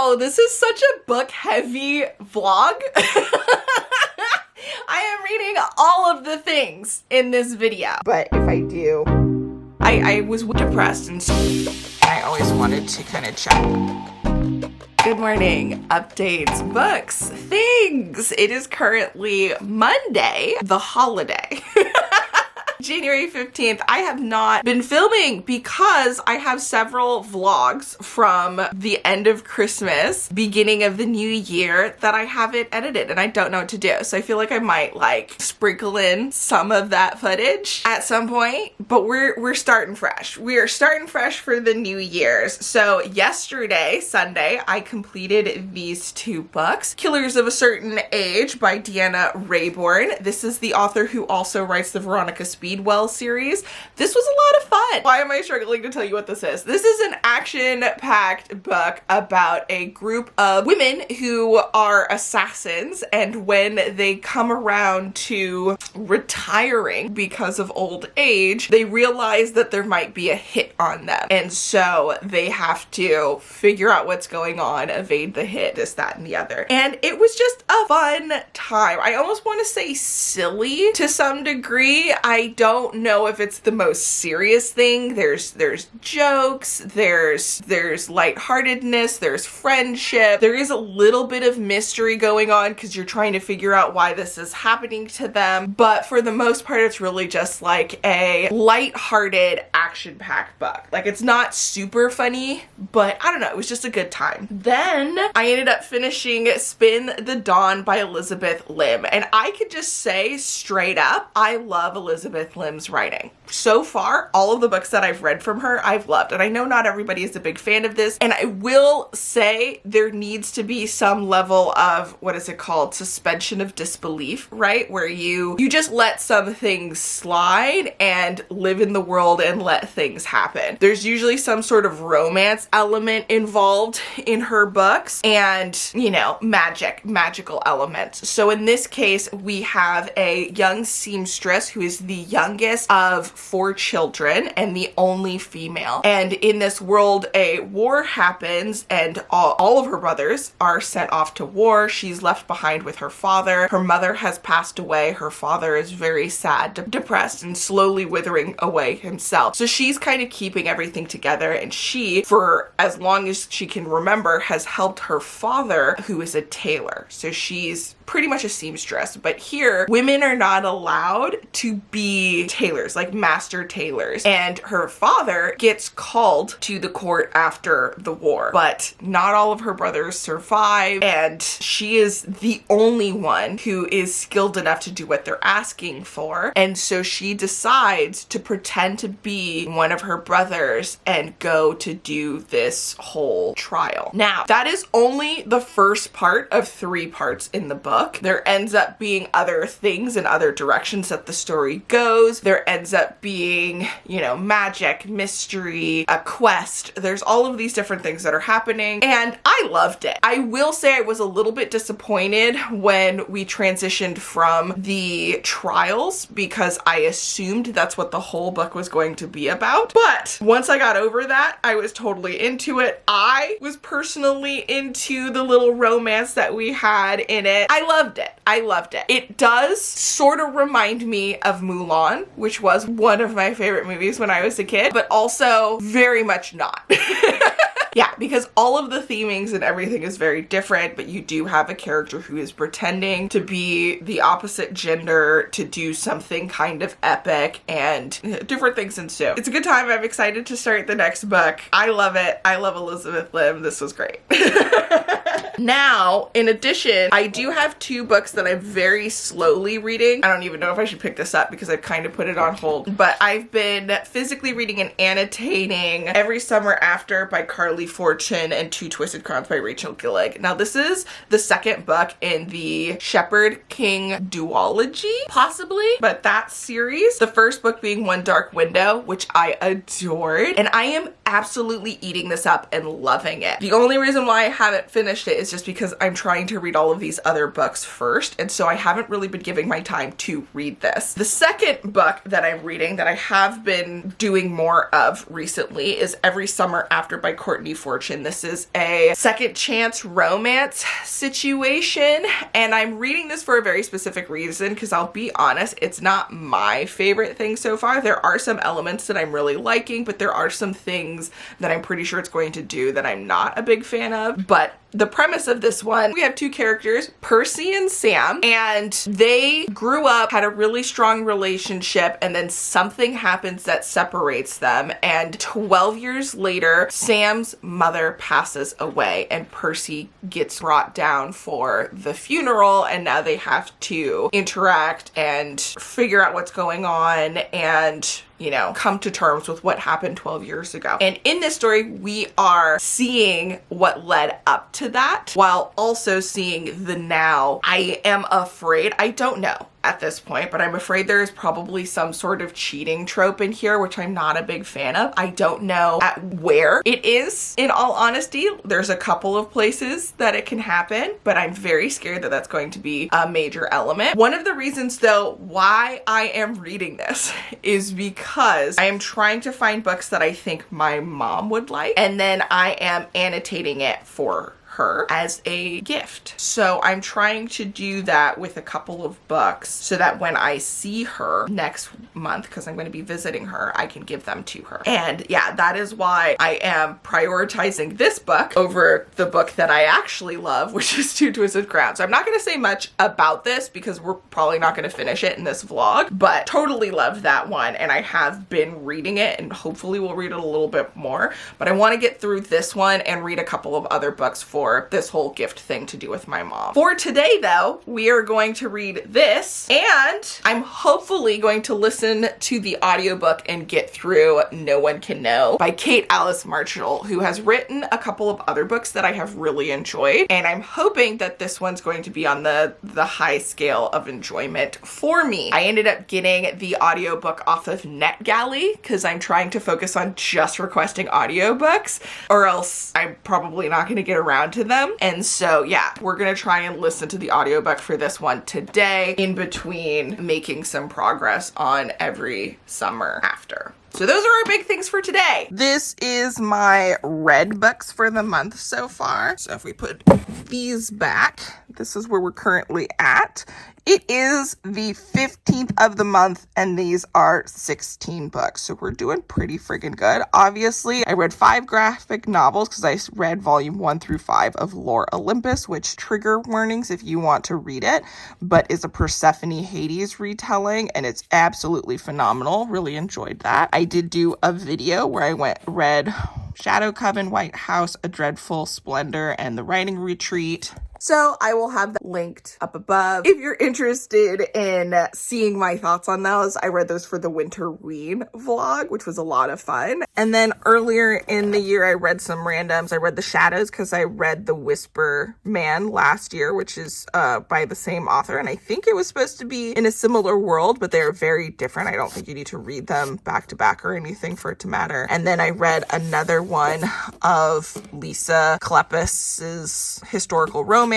So this is such a book heavy vlog. I am reading all of the things in this video. But if I do, I was depressed and so I always wanted to kind of check. Good morning, updates, books, things. It is currently Monday, the holiday. January 15th. I have not been filming because I have several vlogs from the end of Christmas, beginning of the new year that I haven't edited and I don't know what to do. So I feel like I might like sprinkle in some of that footage at some point, but we're starting fresh. We are starting fresh for the new year's. So yesterday, Sunday, I completed these two books, Killers of a Certain Age by Deanna Raybourn. This is the author who also writes the Veronica Speedwell series. This was a lot of fun. Why am I struggling to tell you what this is? This is an action-packed book about a group of women who are assassins, and when they come around to retiring because of old age, they realize that there might be a hit on them. And so they have to figure out what's going on, evade the hit, this, that, and the other. And it was just a fun time. I almost want to say silly to some degree. I don't know if it's the most serious thing. There's jokes, there's lightheartedness, there's friendship. There is a little bit of mystery going on because you're trying to figure out why this is happening to them. But for the most part, it's really just like a lighthearted, action-packed book. Like, it's not super funny, but I don't know, it was just a good time. Then I ended up finishing Spin the Dawn by Elizabeth Lim. And I could just say straight up, I love Elizabeth Lim's writing. So far, all of the books that I've read from her, I've loved. And I know not everybody is a big fan of this. And I will say there needs to be some level of, what is it called? Suspension of disbelief, right? Where you just let some things slide and live in the world and let things happen. There's usually some sort of romance element involved in her books and, you know, magical elements. So in this case, we have a young seamstress who is the youngest of 4 children and the only female. And in this world, a war happens and all of her brothers are sent off to war. She's left behind with her father. Her mother has passed away. Her father is very sad, depressed, and slowly withering away himself. So she's kind of keeping everything together, and she, for as long as she can remember, has helped her father, who is a tailor. So she's pretty much a seamstress. But here, women are not allowed to be tailors, like master tailors. And her father gets called to the court after the war, but not all of her brothers survive, and she is the only one who is skilled enough to do what they're asking for. And so she decides to pretend to be one of her brothers and go to do this whole trial. Now, that is only the first part of 3 parts in the book. There ends up being other things in other directions that the story goes. There ends up being, you know, magic, mystery, a quest. There's all of these different things that are happening, and I loved it. I will say I was a little bit disappointed when we transitioned from the trials because I assumed that's what the whole book was going to be about. But once I got over that, I was totally into it. I was personally into the little romance that we had in it. I loved it. I loved it. It does sort of remind me of Mulan, which was one of my favorite movies when I was a kid, but also very much not. Yeah, because all of the themings and everything is very different, but you do have a character who is pretending to be the opposite gender to do something kind of epic, and different things ensue. It's a good time. I'm excited to start the next book. I love it. I love Elizabeth Lim. This was great. Now, in addition, I do have 2 books that I'm very slowly reading. I don't even know if I should pick this up because I've kind of put it on hold, but I've been physically reading and annotating Every Summer After by Carly Fortune and Two Twisted Crowns by Rachel Gillig. Now, this is the second book in the Shepherd King duology, possibly, but that series. The first book being One Dark Window, which I adored, and I am absolutely eating this up and loving it. The only reason why I haven't finished it is just because I'm trying to read all of these other books first, and so I haven't really been giving my time to read this. The second book that I'm reading that I have been doing more of recently is Every Summer After by Courtney Fortune. This is a second chance romance situation, and I'm reading this for a very specific reason because I'll be honest, it's not my favorite thing so far. There are some elements that I'm really liking, but there are some things that I'm pretty sure it's going to do that I'm not a big fan of. But the premise of this one, we have two characters, Percy and Sam, and they grew up, had a really strong relationship, and then something happens that separates them. And 12 years later, Sam's mother passes away and Percy gets brought down for the funeral, and now they have to interact and figure out what's going on and, you know, come to terms with what happened 12 years ago. And in this story, we are seeing what led up to that while also seeing the now. I am afraid, I don't know at this point, but I'm afraid there is probably some sort of cheating trope in here, which I'm not a big fan of. I don't know at where it is, in all honesty. There's a couple of places that it can happen, but I'm very scared that that's going to be a major element. One of the reasons though why I am reading this is because I am trying to find books that I think my mom would like, and then I am annotating it for her as a gift. So I'm trying to do that with a couple of books so that when I see her next month, because I'm going to be visiting her, I can give them to her. And yeah, that is why I am prioritizing this book over the book that I actually love, which is Two Twisted Crowns. So I'm not going to say much about this because we're probably not going to finish it in this vlog, but totally love that one. And I have been reading it and hopefully we'll read it a little bit more, but I want to get through this one and read a couple of other books for this whole gift thing to do with my mom. For today though, we are going to read this, and I'm hopefully going to listen to the audiobook and get through No One Can Know by Kate Alice Marshall, who has written a couple of other books that I have really enjoyed, and I'm hoping that this one's going to be on the high scale of enjoyment for me. I ended up getting the audiobook off of NetGalley because I'm trying to focus on just requesting audiobooks, or else I'm probably not going to get around to them. And so yeah, we're gonna try and listen to the audiobook for this one today in between making some progress on Every Summer After. So those are our big things for today. This is my read books for the month so far. So if we put these back, this is where we're currently at. It is the 15th of the month, and these are 16 books. So we're doing pretty friggin' good. Obviously, I read 5 graphic novels because I read volume 1 through 5 of Lore Olympus, which trigger warnings if you want to read it, but is a Persephone Hades retelling, and it's absolutely phenomenal. Really enjoyed that. I did do a video where I read Shadow Coven, White House, A Dreadful Splendor, and The Writing Retreat. So I will have that linked up above if you're interested in seeing my thoughts on those. I read those for the winter read vlog, which was a lot of fun. And then earlier in the year, I read some randoms. I read The Shadows because I read The Whisper Man last year, which is by the same author. And I think it was supposed to be in a similar world, but they're very different. I don't think you need to read them back to back or anything for it to matter. And then I read another one of Lisa Kleypas's historical romances,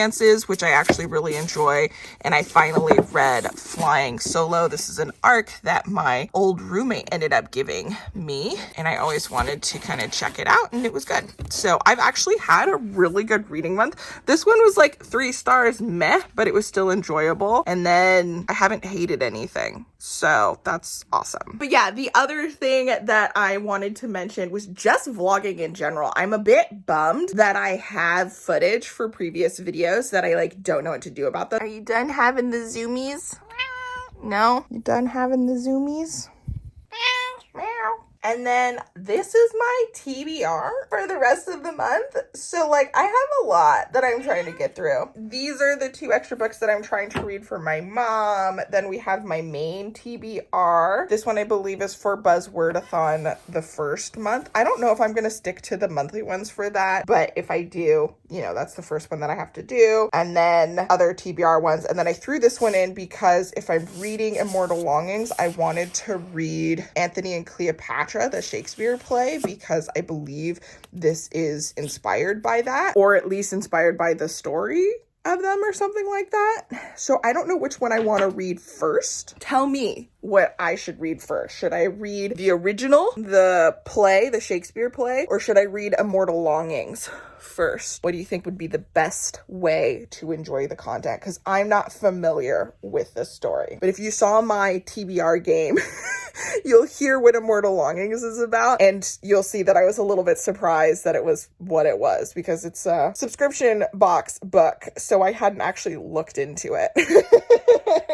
which I actually really enjoy. And I finally read Flying Solo. This is an arc that my old roommate ended up giving me, and I always wanted to kind of check it out, and it was good. So I've actually had a really good reading month. This one was like 3 stars meh, but it was still enjoyable. And then I haven't hated anything. So that's awesome. But yeah, the other thing that I wanted to mention was just vlogging in general. I'm a bit bummed that I have footage for previous videos that I don't know what to do about them. Are you done having the zoomies? No? You done having the zoomies? Meow. And then this is my TBR for the rest of the month. So I have a lot that I'm trying to get through. These are the 2 extra books that I'm trying to read for my mom. Then we have my main TBR. This one I believe is for Buzzwordathon the first month. I don't know if I'm going to stick to the monthly ones for that, but if I do, that's the first one that I have to do. And then other TBR ones. And then I threw this one in because if I'm reading Immortal Longings, I wanted to read Anthony and Cleopatra Cleopatra, the Shakespeare play, because I believe this is inspired by that, or at least inspired by the story of them or something like that. So I don't know which one I want to read first. Tell me what I should read first. Should I read the original, the play, the Shakespeare play, or should I read Immortal Longings first? What do you think would be the best way to enjoy the content? Because I'm not familiar with this story. But if you saw my TBR game, you'll hear what Immortal Longings is about, and you'll see that I was a little bit surprised that it was what it was, because it's a subscription box book, so I hadn't actually looked into it.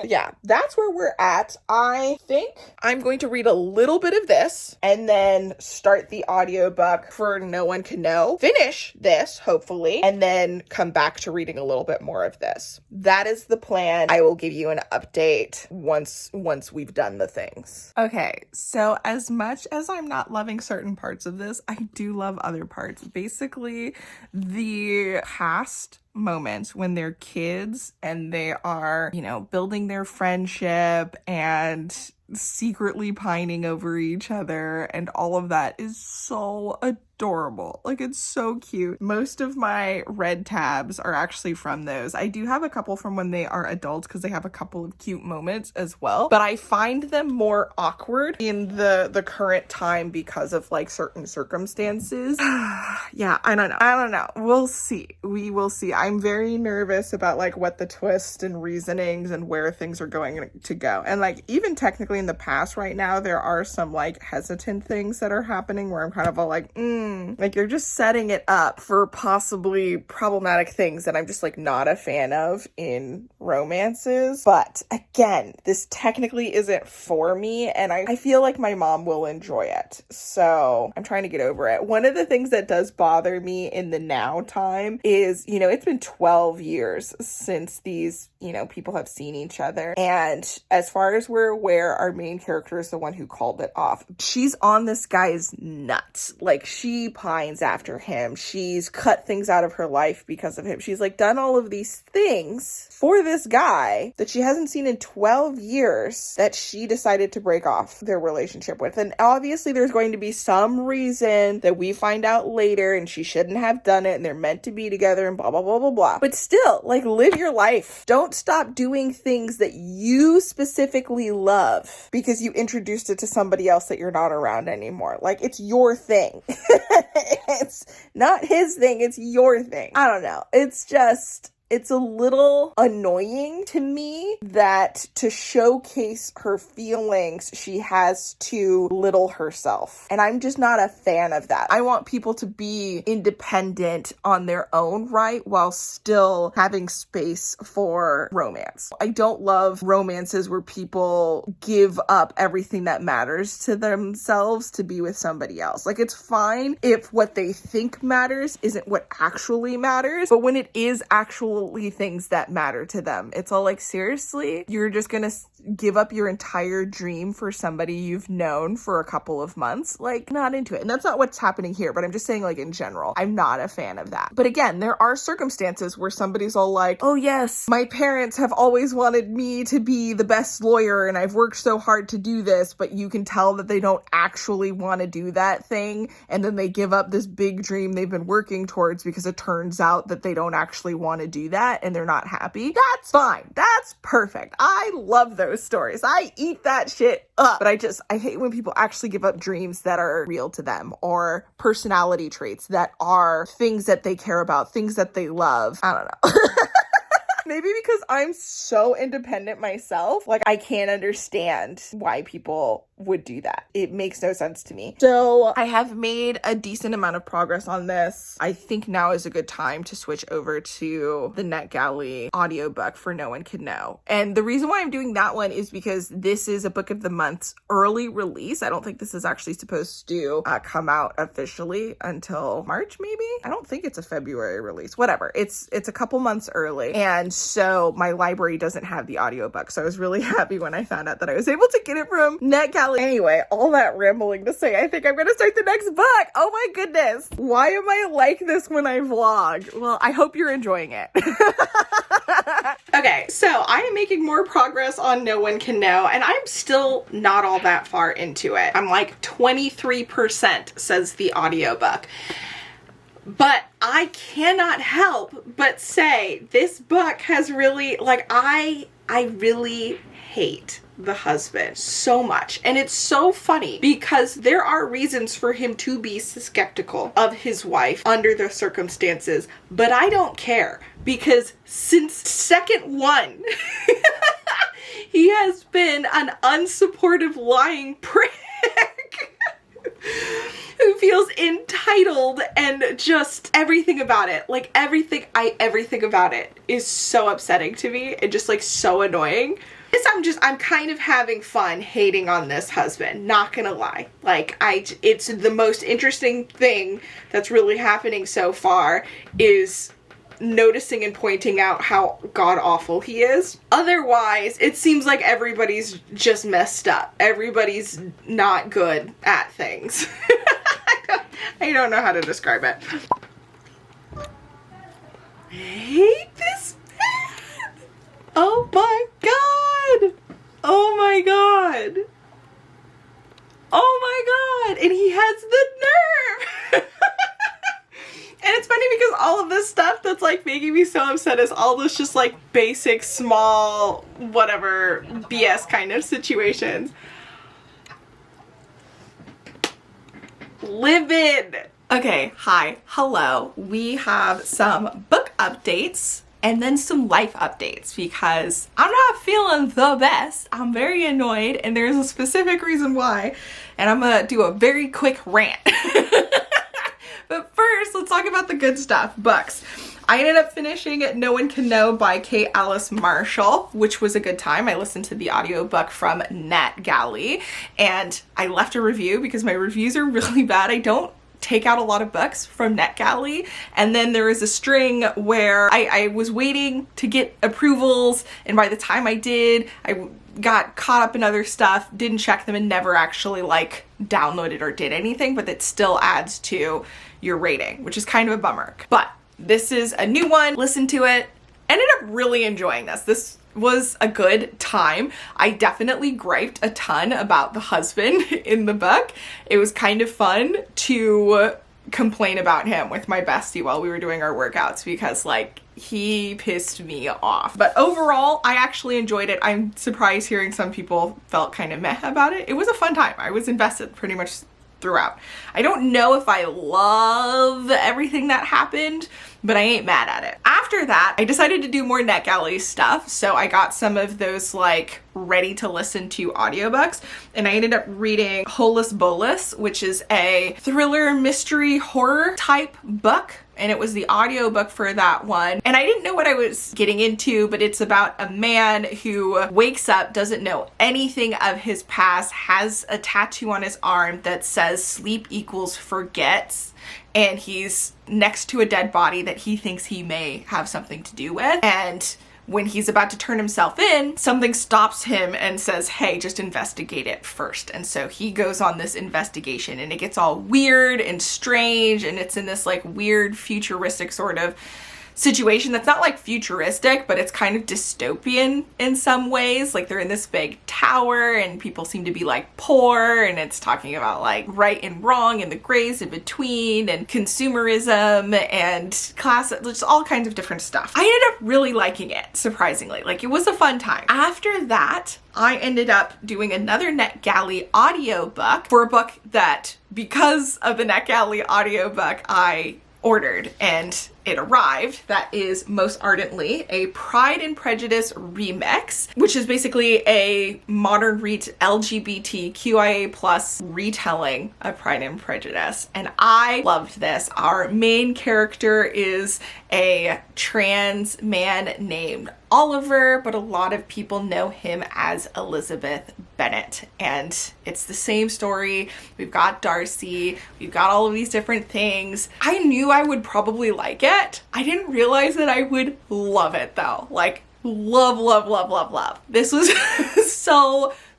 Yeah, that's where we're at. I think I'm going to read a little bit of this and then start the audiobook for No One Can Know, finish this, hopefully, and then come back to reading a little bit more of this. That is the plan. I will give you an update once we've done the things. Okay, so as much as I'm not loving certain parts of this, I do love other parts. Basically, the past moments when they're kids and they are, building their friendship and secretly pining over each other, and all of that is so adorable. Like, it's so cute. Most of my read tabs are actually from those. I do have a couple from when they are adults because they have a couple of cute moments as well, but I find them more awkward in the current time because of like certain circumstances. Yeah, I don't know. We'll see. We will see. I'm very nervous about like what the twists and reasonings and where things are going to go. And like, even technically in the past right now, there are some like hesitant things that are happening where I'm kind of all like, like you're just setting it up for possibly problematic things that I'm just like not a fan of in romances. But again, this technically isn't for me, and I feel like my mom will enjoy it. So I'm trying to get over it. One of the things that does bother me in the now time is, it's been 12 years since these, people have seen each other. And as far as we're aware, our main character is the one who called it off. She's on this guy's nuts. Like, she pines after him. She's cut things out of her life because of him. She's like done all of these things for this guy that she hasn't seen in 12 years that she decided to break off their relationship with. And obviously there's going to be some reason that we find out later, and she shouldn't have done it, and they're meant to be together and blah, blah, blah, blah, blah. But still, like, live your life. Don't stop doing things that you specifically love because you introduced it to somebody else that you're not around anymore. Like, it's your thing. It's not his thing. It's your thing. I don't know. It's a little annoying to me that to showcase her feelings, she has to belittle herself. And I'm just not a fan of that. I want people to be independent on their own right while still having space for romance. I don't love romances where people give up everything that matters to themselves to be with somebody else. Like, it's fine if what they think matters isn't what actually matters, but when it is actually things that matter to them, it's all like, seriously, you're just gonna give up your entire dream for somebody you've known for a couple of months? Like, not into it. And that's not what's happening here, but I'm just saying, like, in general, I'm not a fan of that. But again, there are circumstances where somebody's all like, oh yes, my parents have always wanted me to be the best lawyer and I've worked so hard to do this, but you can tell that they don't actually want to do that thing, and then they give up this big dream they've been working towards because it turns out that they don't actually want to do that and they're not happy. That's fine. That's perfect. I love those stories. I eat that shit up. But I hate when people actually give up dreams that are real to them, or personality traits that are things that they care about, things that they love. I don't know. Maybe because I'm so independent myself, like, I can't understand why people would do that. It makes no sense to me. So I have made a decent amount of progress on this. I think now is a good time to switch over to the NetGalley audiobook for No One Can Know. And the reason why I'm doing that one is because this is a book of the month's early release. I don't think this is actually supposed to come out officially until March, maybe? I don't think it's a February release. Whatever. It's a couple months early. And so my library doesn't have the audiobook. So I was really happy when I found out that I was able to get it from NetGalley. Anyway, all that rambling to say, I think I'm going to start the next book. Oh my goodness. Why am I like this when I vlog? Well, I hope you're enjoying it. Okay, so I am making more progress on No One Can Know, and I'm still not all that far into it. I'm like 23%, says the audiobook. But I cannot help but say this book has really, like, I really hate the husband so much. And it's so funny because there are reasons for him to be skeptical of his wife under the circumstances, but I don't care because since second one, he has been an unsupportive lying prick who feels entitled and just everything about it. Like everything about it is so upsetting to me and just like so annoying. I'm kind of having fun hating on this husband, not gonna lie. Like it's the most interesting thing that's really happening so far is noticing and pointing out how god-awful he is. Otherwise, it seems like everybody's just messed up. Everybody's not good at things. I don't know how to describe it. I hate this man! Oh my god! Oh my god! Oh my god! And he has the nerve! And it's funny because all of this stuff that's like making me so upset is all this just like basic, small, whatever, BS kind of situations. Livid! Okay, hi, hello. We have some book updates and then some life updates because I'm not feeling the best. I'm very annoyed and there's a specific reason why. And I'm gonna do a very quick rant. But first, let's talk about the good stuff, books. I ended up finishing No One Can Know by Kate Alice Marshall, which was a good time. I listened to the audiobook from NetGalley, and I left a review because my reviews are really bad. I don't take out a lot of books from NetGalley, and then there was a string where I was waiting to get approvals, and by the time I did, I got caught up in other stuff, didn't check them, and never actually like downloaded or did anything, but it still adds to your rating, which is kind of a bummer. But this is a new one, listened to it, ended up really enjoying this. This was a good time. I definitely griped a ton about the husband in the book. It was kind of fun to complain about him with my bestie while we were doing our workouts because like he pissed me off. But overall, I actually enjoyed it. I'm surprised hearing some people felt kind of meh about it. It was a fun time. I was invested pretty much throughout. I don't know if I love everything that happened, but I ain't mad at it. After that, I decided to do more NetGalley stuff, so I got some of those like ready to listen to audiobooks, and I ended up reading Holus Bolus, which is a thriller mystery horror type book, and it was the audiobook for that one. And I didn't know what I was getting into, but it's about a man who wakes up, doesn't know anything of his past, has a tattoo on his arm that says sleep equals forgets, and he's next to a dead body that he thinks he may have something to do with. And when he's about to turn himself in, something stops him and says, hey, just investigate it first. And so he goes on this investigation, and it gets all weird and strange, and it's in this like weird futuristic sort of situation that's not like futuristic, but it's kind of dystopian in some ways. Like they're in this big tower and people seem to be like poor, and it's talking about like right and wrong and the grays in between and consumerism and class, just all kinds of different stuff. I ended up really liking it, surprisingly. Like it was a fun time. After that, I ended up doing another NetGalley audiobook for a book that, because of the NetGalley audiobook, I ordered and it arrived. That is Most Ardently, a Pride and Prejudice remix, which is basically a modern LGBTQIA plus retelling of Pride and Prejudice. And I loved this. Our main character is a trans man named Oliver, but a lot of people know him as Elizabeth Bennet. And it's the same story. We've got Darcy, we've got all of these different things. I knew I would probably like it. I didn't realize that I would love it though. Like love, love, love, love, love. This was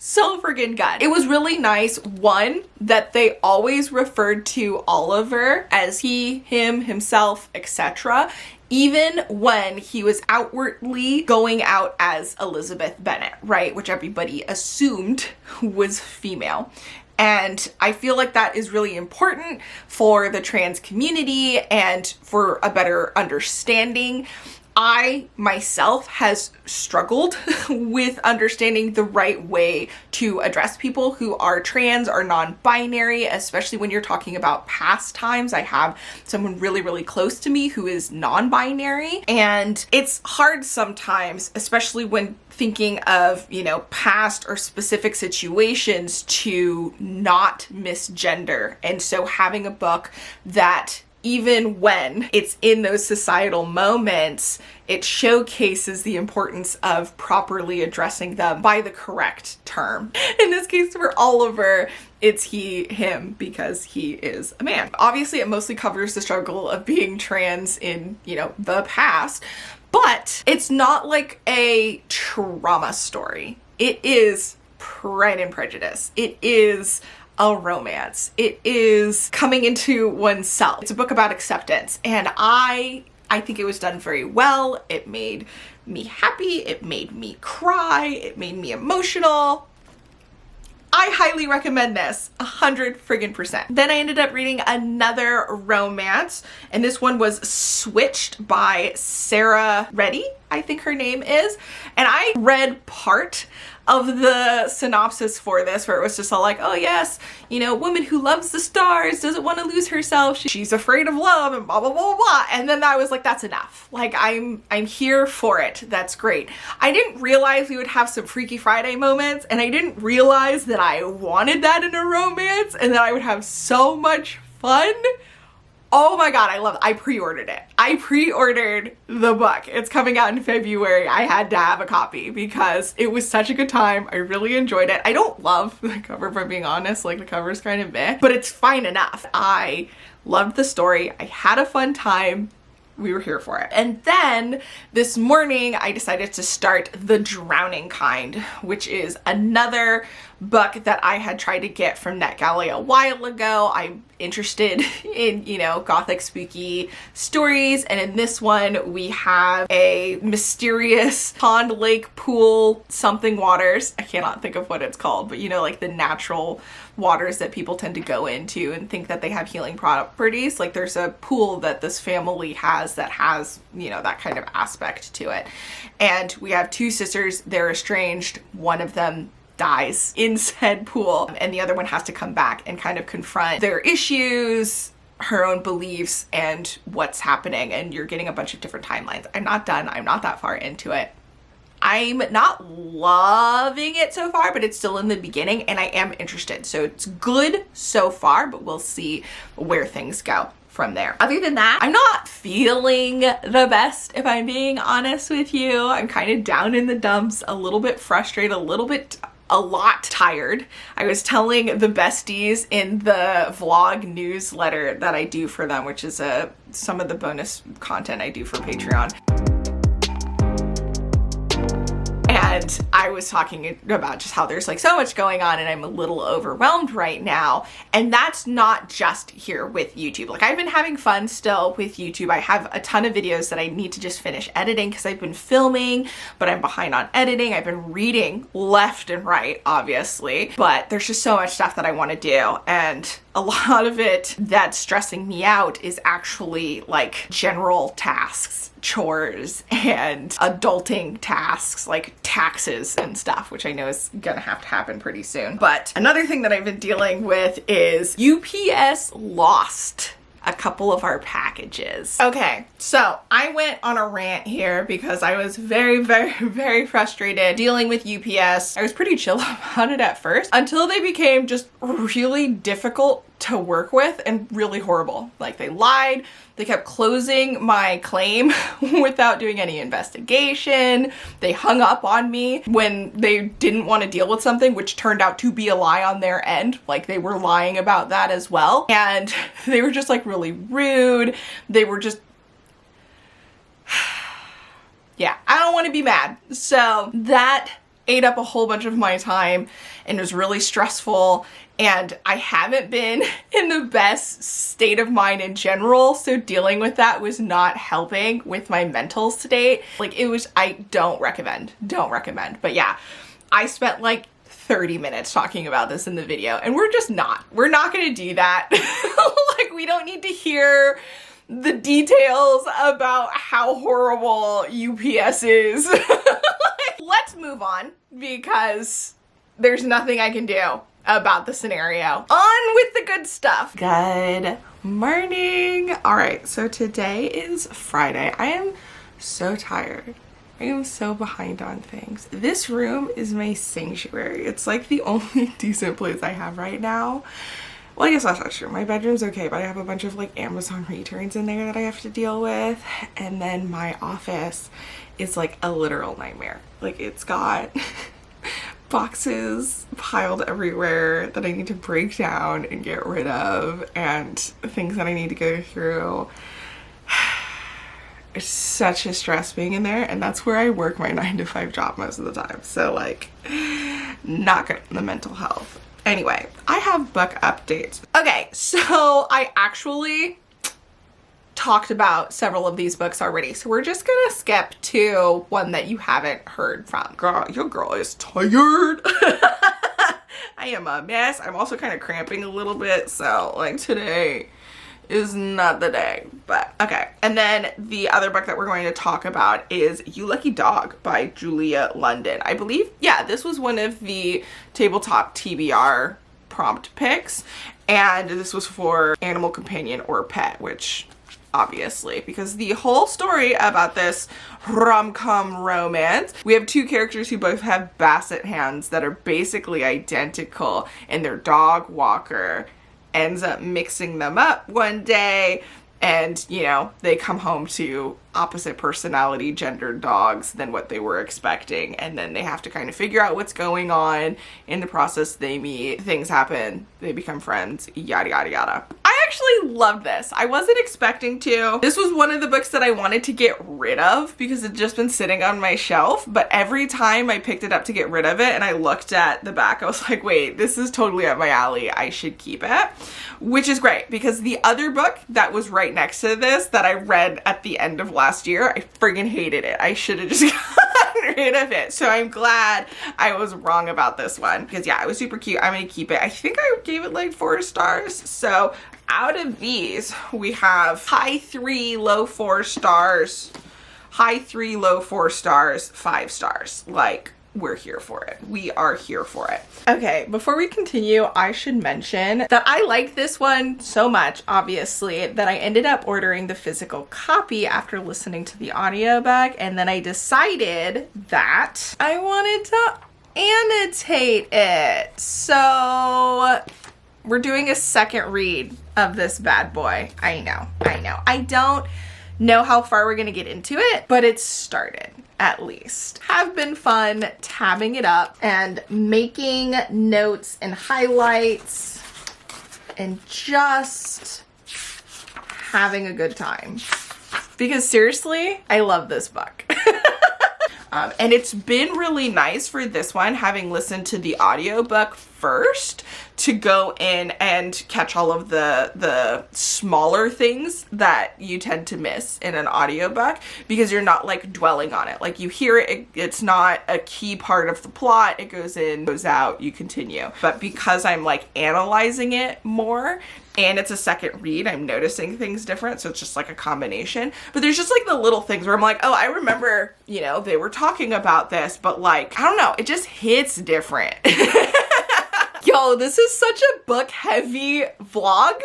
so friggin' good. It was really nice, one, that they always referred to Oliver as he, him, himself, etc., even when he was outwardly going out as Elizabeth Bennet, right? Which everybody assumed was female. And I feel like that is really important for the trans community and for a better understanding. I myself has struggled with understanding the right way to address people who are trans or non-binary, especially when you're talking about past times. I have someone really, really close to me who is non-binary, and it's hard sometimes, especially when thinking of, you know, past or specific situations, to not misgender. And so having a book that, even when it's in those societal moments, it showcases the importance of properly addressing them by the correct term. In this case, for Oliver, it's he, him, because he is a man. Obviously, it mostly covers the struggle of being trans in, you know, the past, but it's not like a trauma story. It is Pride and Prejudice. It is a romance. It is coming into oneself. It's a book about acceptance, and I think it was done very well. It made me happy. It made me cry. It made me emotional. I highly recommend this, 100%. Then I ended up reading another romance, and this one was Switched by Sarah Reddy, I think her name is. And I read part of the synopsis for this, where it was just all like, oh yes, you know, woman who loves the stars, doesn't want to lose herself, she's afraid of love, and blah blah blah blah. And then I was like, that's enough. Like, I'm here for it. That's great. I didn't realize we would have some Freaky Friday moments, and I didn't realize that I wanted that in a romance and that I would have so much fun. Oh my god, I love it. I pre-ordered it. I pre-ordered the book. It's coming out in February. I had to have a copy because it was such a good time. I really enjoyed it. I don't love the cover, if I'm being honest. Like, the cover's kind of meh, but it's fine enough. I loved the story. I had a fun time. We were here for it. And then this morning I decided to start The Drowning Kind, which is another book that I had tried to get from NetGalley a while ago. I'm interested in, you know, gothic spooky stories, and in this one we have a mysterious pond, lake, pool, something waters. I cannot think of what it's called, but you know, like the natural waters that people tend to go into and think that they have healing properties. Like, there's a pool that this family has that has, you know, that kind of aspect to it. And we have two sisters, they're estranged. One of them dies in said pool, and the other one has to come back and kind of confront their issues, her own beliefs, and what's happening. And you're getting a bunch of different timelines. I'm not done. I'm not that far into it. I'm not loving it so far, but it's still in the beginning, and I am interested. So it's good so far, but we'll see where things go from there. Other than that, I'm not feeling the best, if I'm being honest with you. I'm kind of down in the dumps, a little bit frustrated, a lot tired. I was telling the besties in the vlog newsletter that I do for them, which is some of the bonus content I do for Patreon. And I was talking about just how there's like so much going on and I'm a little overwhelmed right now. And that's not just here with YouTube. Like, I've been having fun still with YouTube. I have a ton of videos that I need to just finish editing because I've been filming, but I'm behind on editing. I've been reading left and right, obviously, but there's just so much stuff that I want to do. And a lot of it that's stressing me out is actually like general tasks, chores, and adulting tasks like taxes and stuff, which I know is gonna have to happen pretty soon. But another thing that I've been dealing with is UPS lost a couple of our packages. Okay, so I went on a rant here because I was very frustrated dealing with UPS. I was pretty chill about it at first until they became just really difficult to work with and really horrible. Like, they lied, they kept closing my claim without doing any investigation. They hung up on me when they didn't want to deal with something, which turned out to be a lie on their end. Like, they were lying about that as well. And they were just like really rude. They were just, yeah, I don't want to be mad. So that ate up a whole bunch of my time and was really stressful, and I haven't been in the best state of mind in general, so dealing with that was not helping with my mental state. Like, it was, I don't recommend. But yeah, I spent like 30 minutes talking about this in the video, and we're not gonna do that. Like, we don't need to hear the details about how horrible UPS is. Let's move on, because there's nothing I can do about the scenario. On with the good stuff. Good morning. All right, so today is Friday. I am so tired. I am so behind on things. This room is my sanctuary. It's like the only decent place I have right now. Well, I guess that's not true. My bedroom's okay, but I have a bunch of like Amazon returns in there that I have to deal with. And then my office is like a literal nightmare. Like, it's got boxes piled everywhere that I need to break down and get rid of, and things that I need to go through. It's such a stress being in there, and that's where I work my 9-to-5 job most of the time. So like, not good for the mental health. Anyway, I have book updates. Okay, so I actually talked about several of these books already, so we're just gonna skip to one that you haven't heard from. Girl, your girl is tired. I am a mess. I'm also kind of cramping a little bit, so like today is not the day, but okay. And then the other book that we're going to talk about is You Lucky Dog by Julia London. I believe, yeah, this was one of the tabletop TBR prompt picks, and this was for animal companion or pet, which obviously, because the whole story about this rom-com romance, we have two characters who both have basset hands that are basically identical, and their dog walker ends up mixing them up one day, and you know, they come home to opposite personality gendered dogs than what they were expecting, and then they have to kind of figure out what's going on. In the process, they meet, things happen, they become friends, yada yada yada. I actually loved this. I wasn't expecting to. This was one of the books that I wanted to get rid of because it'd just been sitting on my shelf, but every time I picked it up to get rid of it and I looked at the back, I was like, wait, this is totally up my alley. I should keep it, which is great because the other book that was right next to this that I read at the end of last year, I friggin' hated it. I should have just gotten rid of it. So I'm glad I was wrong about this one because yeah, it was super cute. I'm gonna keep it. I think I gave it like 4 stars. So out of these, we have high 3, low 4 stars, high 3, low 4 stars, 5 stars. Like, we're here for it. We are here for it. Okay, before we continue, I should mention that I liked this one so much, obviously, that I ended up ordering the physical copy after listening to the audiobook, and then I decided that I wanted to annotate it. So we're doing a second read of this bad boy. I know. I don't know how far we're gonna get into it, but it's started. At least. Have been fun tabbing it up and making notes and highlights and just having a good time. Because seriously, I love this book. And it's been really nice for this one, having listened to the audiobook first, to go in and catch all of the smaller things that you tend to miss in an audiobook, because you're not like dwelling on it. Like, you hear it, it's not a key part of the plot, it goes in, goes out, you continue. But because I'm like analyzing it more, and it's a second read, I'm noticing things different, so it's just like a combination. But there's just like the little things where I'm like, oh, I remember, you know, they were talking about this, but like, I don't know, it just hits different. Yo, this is such a book heavy vlog.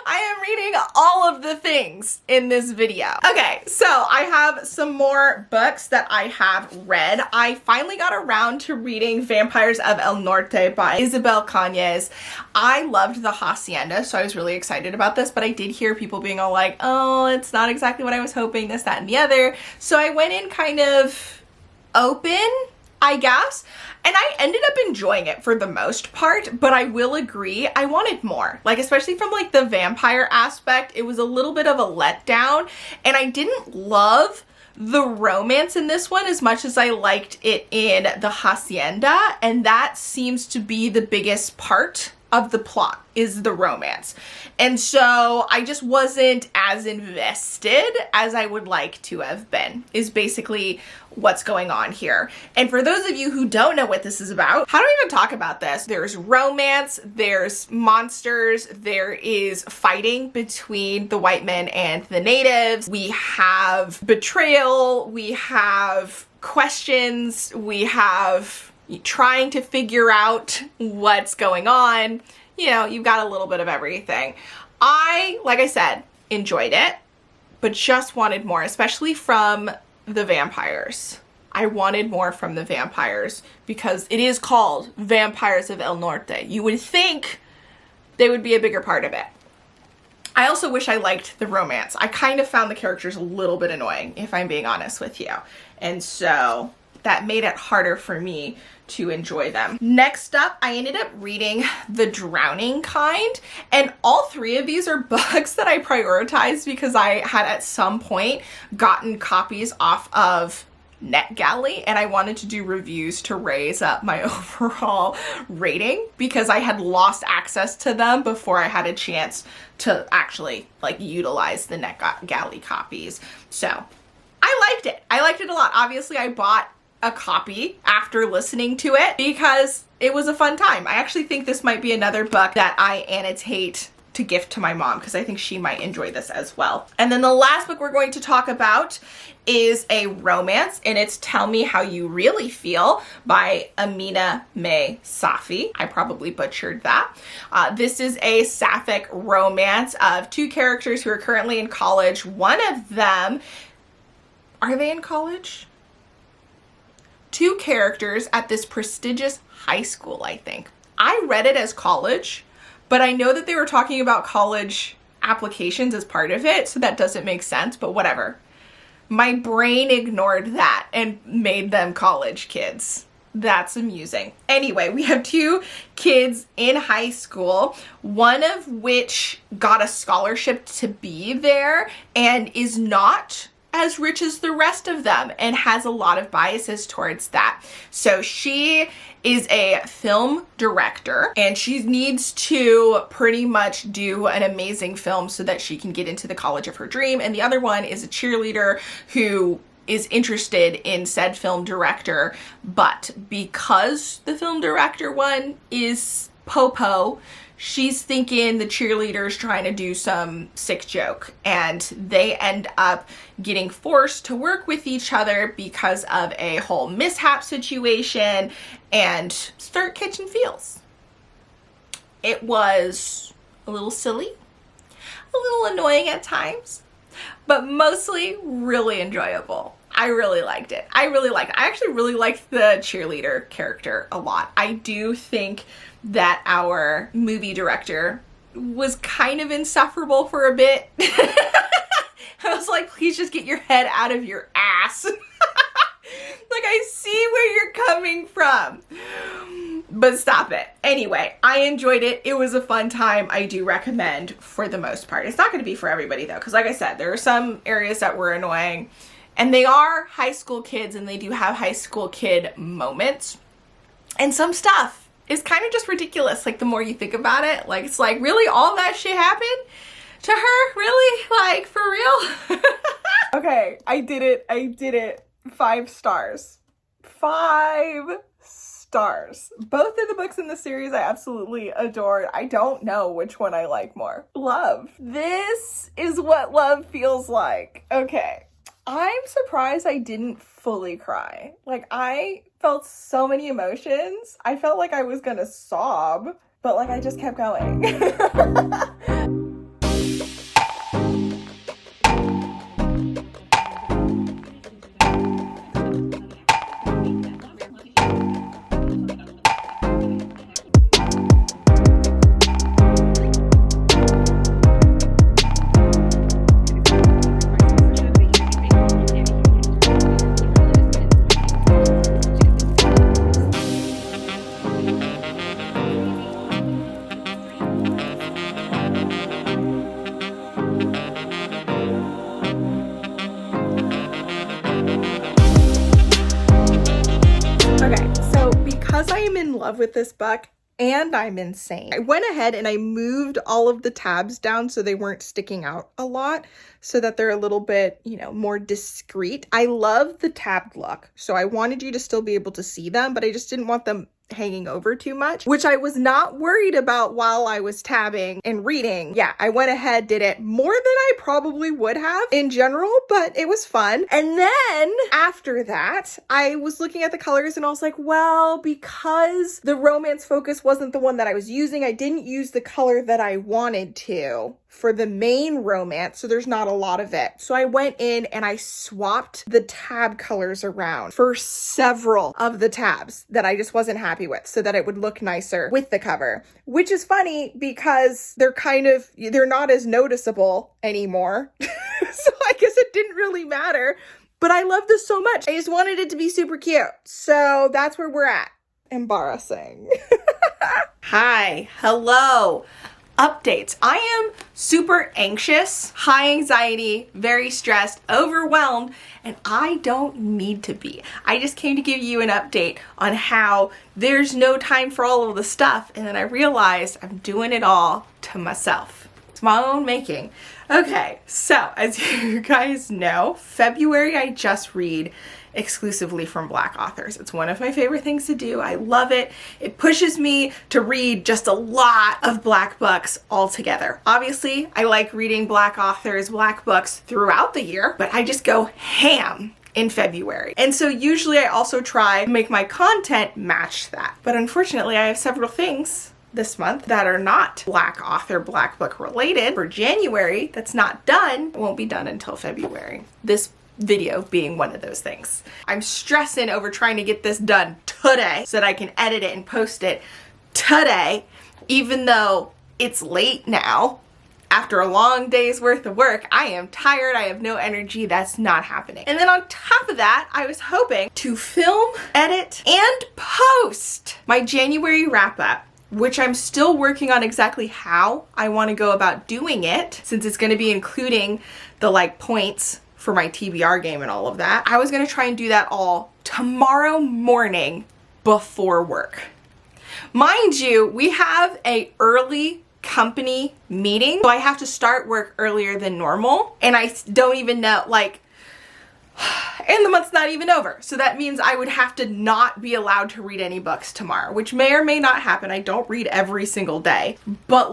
I am reading all of the things in this video. Okay, so I have some more books that I have read. I finally got around to reading Vampires of El Norte by Isabel Cañas. I loved The Hacienda, so I was really excited about this, but I did hear people being all like, oh, it's not exactly what I was hoping, this, that, and the other. So I went in kind of open, I guess. And I ended up enjoying it for the most part, but I will agree, I wanted more. Like, especially from like the vampire aspect, it was a little bit of a letdown, and I didn't love the romance in this one as much as I liked it in the Hacienda, and that seems to be the biggest part of the plot, is the romance. And so I just wasn't as invested as I would like to have been, is basically what's going on here. And for those of you who don't know what this is about, how do I even talk about this? There's romance, there's monsters, there is fighting between the white men and the natives. We have betrayal, we have questions, we have trying to figure out what's going on. You know, you've got a little bit of everything. Like I said, enjoyed it, but just wanted more, especially from the vampires. I wanted more from the vampires because it is called Vampires of El Norte. You would think they would be a bigger part of it. I also wish I liked the romance. I kind of found the characters a little bit annoying, if I'm being honest with you. And so that made it harder for me to enjoy them. Next up, I ended up reading The Drowning Kind, and all three of these are books that I prioritized because I had at some point gotten copies off of NetGalley, and I wanted to do reviews to raise up my overall rating because I had lost access to them before I had a chance to actually like utilize the NetGalley copies. So I liked it. I liked it a lot. Obviously, I bought a copy after listening to it because it was a fun time. I actually think this might be another book that I annotate to gift to my mom because I think she might enjoy this as well. And then the last book we're going to talk about is a romance, and it's Tell Me How You Really Feel by Amina May Safi. I probably butchered that. This is a sapphic romance of two characters who are currently in college. One of them, are they in college? Two characters at this prestigious high school, I think. I read it as college, but I know that they were talking about college applications as part of it, so that doesn't make sense, but whatever. My brain ignored that and made them college kids. That's amusing. Anyway, we have two kids in high school, one of which got a scholarship to be there and is not as rich as the rest of them and has a lot of biases towards that. So she is a film director and she needs to pretty much do an amazing film so that she can get into the college of her dream. And the other one is a cheerleader who is interested in said film director, but because the film director one is Popo, she's thinking the cheerleader's trying to do some sick joke, and they end up getting forced to work with each other because of a whole mishap situation and start catching feels. It was a little silly, a little annoying at times, but mostly really enjoyable. I really liked it. I actually really liked the cheerleader character a lot. I do think that our movie director was kind of insufferable for a bit. I was like, please just get your head out of your ass. Like, I see where you're coming from, but stop it. Anyway, I enjoyed it. It was a fun time. I do recommend for the most part. It's not going to be for everybody though, because like I said, there are some areas that were annoying, and they are high school kids and they do have high school kid moments, and some stuff is kind of just ridiculous. Like, the more you think about it, like, it's like, really, all that shit happened to her? Really? Like, for real? Okay, I did it. 5 stars. 5 stars. Both of the books in the series I absolutely adored. I don't know which one I like more. Love. This is what love feels like. Okay. I'm surprised I didn't fully cry. Like, I felt so many emotions. I felt like I was gonna sob, but like I just kept going. because I am in love with this book and I'm insane, I went ahead and I moved all of the tabs down so they weren't sticking out a lot, so that they're a little bit, you know, more discreet. I love the tabbed look, so I wanted you to still be able to see them, but I just didn't want them hanging over too much, which I was not worried about while I was tabbing and reading. Yeah, I went ahead, did it more than I probably would have in general, but it was fun. And then after that, I was looking at the colors and I was like, well, because the romance focus wasn't the one that I was using, I didn't use the color that I wanted to for the main romance, so there's not a lot of it. So I went in and I swapped the tab colors around for several of the tabs that I just wasn't happy with, so that it would look nicer with the cover, which is funny because they're not as noticeable anymore. So I guess it didn't really matter, but I love this so much. I just wanted it to be super cute. So that's where we're at. Embarrassing. Hi, hello. Updates. I am super anxious, high anxiety, very stressed, overwhelmed, and I don't need to be. I just came to give you an update on how there's no time for all of the stuff, and then I realized I'm doing it all to myself. It's my own making. Okay, so as you guys know, February I just read exclusively from Black authors. It's one of my favorite things to do. I love it. It pushes me to read just a lot of Black books altogether. Obviously, I like reading Black authors, Black books throughout the year, but I just go ham in February. And so usually I also try to make my content match that. But unfortunately, I have several things this month that are not Black author, Black book related for January that's not done. It won't be done until February. This video being one of those things. I'm stressing over trying to get this done today so that I can edit it and post it today, even though it's late now. After a long day's worth of work, I am tired, I have no energy, that's not happening. And then on top of that, I was hoping to film, edit, and post my January wrap up, which I'm still working on exactly how I want to go about doing it, since it's going to be including the points for my TBR game and all of that. I was gonna try and do that all tomorrow morning before work. Mind you, we have a early company meeting, so I have to start work earlier than normal, and I don't even know, and the month's not even over. So that means I would have to not be allowed to read any books tomorrow, which may or may not happen. I don't read every single day, but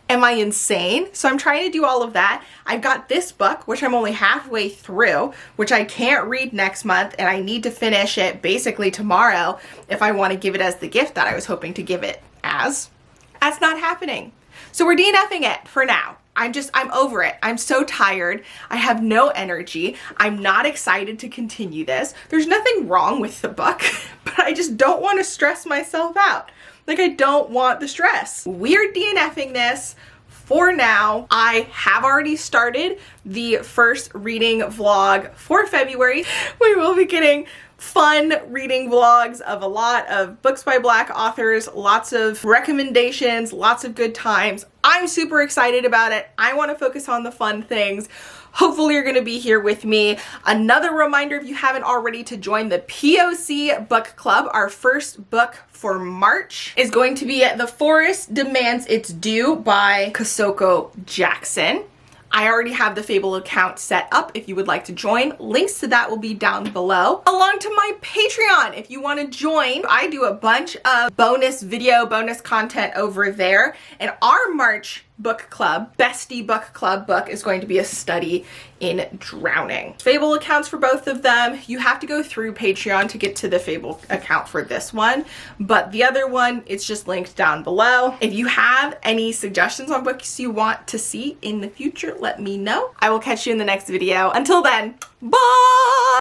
am I insane? So I'm trying to do all of that. I've got this book, which I'm only halfway through, which I can't read next month, and I need to finish it basically tomorrow if I want to give it as the gift that I was hoping to give it as. That's not happening. So we're DNFing it for now. I'm over it. I'm so tired. I have no energy. I'm not excited to continue this. There's nothing wrong with the book, but I just don't want to stress myself out. I don't want the stress. We're DNFing this for now. I have already started the first reading vlog for February. We will be getting fun reading vlogs of a lot of books by Black authors, lots of recommendations, lots of good times. I'm super excited about it. I want to focus on the fun things. Hopefully you're going to be here with me. Another reminder, if you haven't already, to join the POC Book Club. Our first book for March is going to be The Forest Demands Its Due by Kosoko Jackson. I already have the Fable account set up if you would like to join. Links to that will be down below. Along to my Patreon if you want to join. I do a bunch of bonus content over there. And our March book club, Bestie Book Club book, is going to be A Study in Drowning. Fable accounts for both of them. You have to go through Patreon to get to the Fable account for this one, but the other one, it's just linked down below. If you have any suggestions on books you want to see in the future, let me know. I will catch you in the next video. Until then, bye!